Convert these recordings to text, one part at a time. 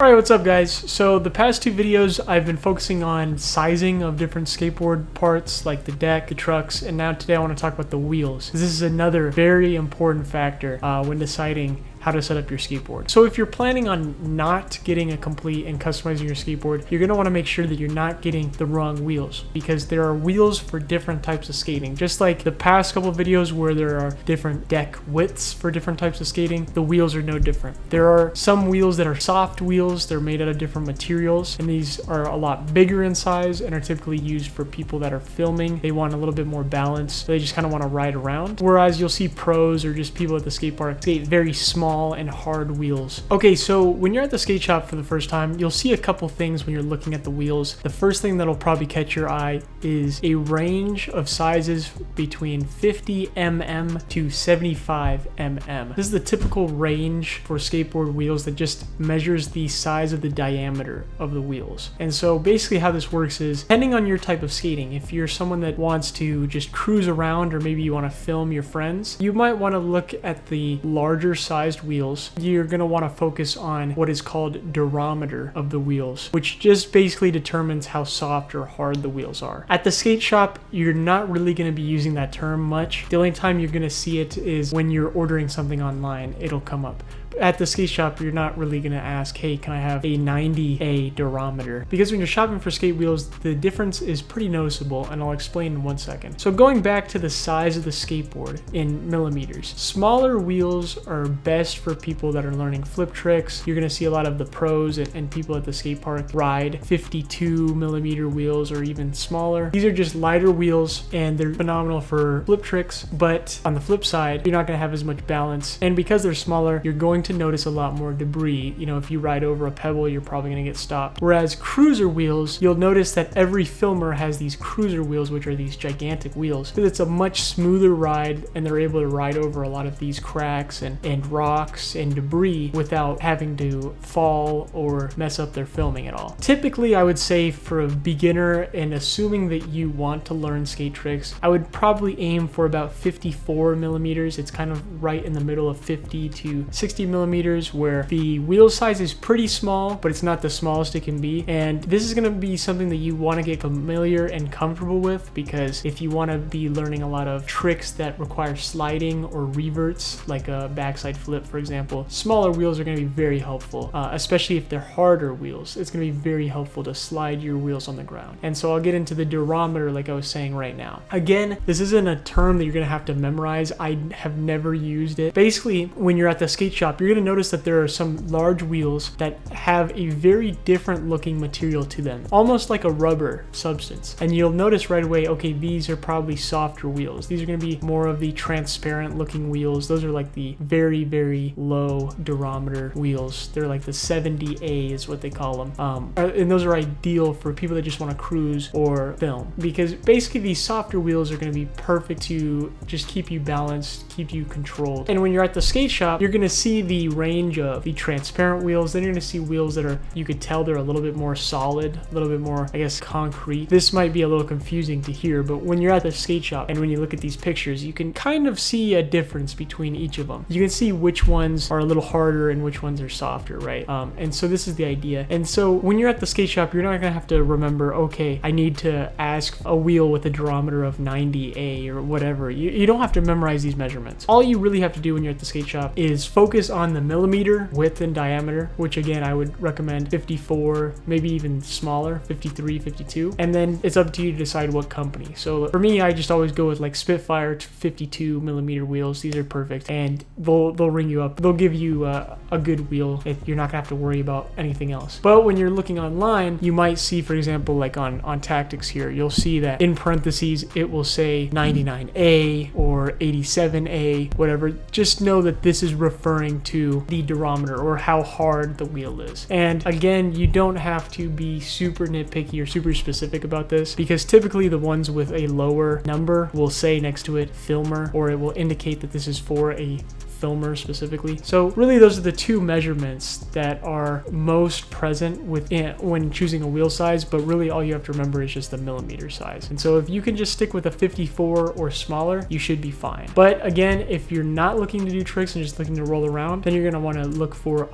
Alright, what's up guys? So the past two videos I've been focusing on sizing of different skateboard parts like the deck, the trucks, and now today I want to talk about the wheels. This is another very important factor when deciding how to set up your skateboard. So if you're planning on not getting a complete and customizing your skateboard, you're going to want to make sure that you're not getting the wrong wheels, because there are wheels for different types of skating. Just like the past couple of videos where there are different deck widths for different types of skating, the wheels are no different. There are some wheels that are soft wheels, they're made out of different materials, and these are a lot bigger in size and are typically used for people that are filming. They want a little bit more balance, so they just kind of want to ride around. Whereas you'll see pros or just people at the skate park skate very small and hard wheels. Okay, so when you're at the skate shop for the first time, you'll see a couple things when you're looking at the wheels. The first thing that'll probably catch your eye is a range of sizes between 50 mm to 75 mm. This is the typical range for skateboard wheels that just measures the size of the diameter of the wheels. And so basically how this works is, depending on your type of skating, if you're someone that wants to just cruise around or maybe you want to film your friends, you might want to look at the larger sized wheels. You're going to want to focus on what is called durometer of the wheels, which just basically determines how soft or hard the wheels are. At the skate shop, you're not really going to be using that term much. The only time you're going to see it is when you're ordering something online, it'll come up. At the skate shop, you're not really going to ask, hey, can I have a 90A durometer? Because when you're shopping for skate wheels, the difference is pretty noticeable, and I'll explain in 1 second. So going back to the size of the skateboard in millimeters, smaller wheels are best for people that are learning flip tricks. You're going to see a lot of the pros and people at the skate park ride 52 millimeter wheels or even smaller. These are just lighter wheels and they're phenomenal for flip tricks, but on the flip side, you're not going to have as much balance. And because they're smaller, you're going to notice a lot more debris. You know, if you ride over a pebble, you're probably going to get stopped. Whereas cruiser wheels, you'll notice that every filmer has these cruiser wheels, which are these gigantic wheels, because it's a much smoother ride and they're able to ride over a lot of these cracks and rocks and debris without having to fall or mess up their filming at all. Typically, I would say for a beginner and assuming that you want to learn skate tricks, I would probably aim for about 54 millimeters. It's kind of right in the middle of 50 to 60 millimeters, where the wheel size is pretty small, but it's not the smallest it can be. And this is going to be something that you want to get familiar and comfortable with, because if you want to be learning a lot of tricks that require sliding or reverts, like a backside flip, for example, smaller wheels are going to be very helpful, especially if they're harder wheels. It's going to be very helpful to slide your wheels on the ground. And so I'll get into the durometer like I was saying right now. Again, this isn't a term that you're going to have to memorize. I have never used it. Basically, when you're at the skate shop, you're going to notice that there are some large wheels that have a very different looking material to them, almost like a rubber substance. And you'll notice right away, okay, these are probably softer wheels. These are going to be more of the transparent looking wheels. Those are like the very, very low durometer wheels. They're like the 70A is what they call them. And those are ideal for people that just want to cruise or film, because basically these softer wheels are going to be perfect to just keep you balanced, keep you controlled. And when you're at the skate shop, you're going to see the range of the transparent wheels. Then you're going to see wheels that are, you could tell they're a little bit more solid, a little bit more, I guess, concrete. This might be a little confusing to hear, but when you're at the skate shop and when you look at these pictures, you can kind of see a difference between each of them. You can see which ones are a little harder and which ones are softer, right? And so this is the idea. And so when you're at the skate shop, you're not going to have to remember, okay, I need to ask a wheel with a durometer of 90A or whatever. You don't have to memorize these measurements. All you really have to do when you're at the skate shop is focus on the millimeter width and diameter, which again, I would recommend 54, maybe even smaller, 53, 52. And then it's up to you to decide what company. So for me, I just always go with like Spitfire 52 millimeter wheels. These are perfect, and they'll ring you up. They'll give you a good wheel if you're not gonna have to worry about anything else. But when you're looking online, you might see, for example, like on Tactics here, you'll see that in parentheses, it will say 99A or 87A, whatever. Just know that this is referring to the durometer or how hard the wheel is. And again, you don't have to be super nitpicky or super specific about this, because typically the ones with a lower number will say next to it filmer, or it will indicate that this is for a filmer specifically. So really those are the two measurements that are most present within when choosing a wheel size, but really all you have to remember is just the millimeter size. And so if you can just stick with a 54 or smaller, you should be fine. But again, if you're not looking to do tricks and just looking to roll around, then you're going to want to look for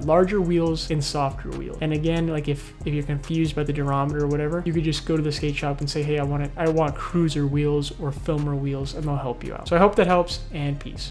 larger wheels and softer wheels. And again, like if you're confused by the durometer or whatever, you could just go to the skate shop and say, hey, I want cruiser wheels or filmer wheels, and they'll help you out. So I hope that helps, and peace.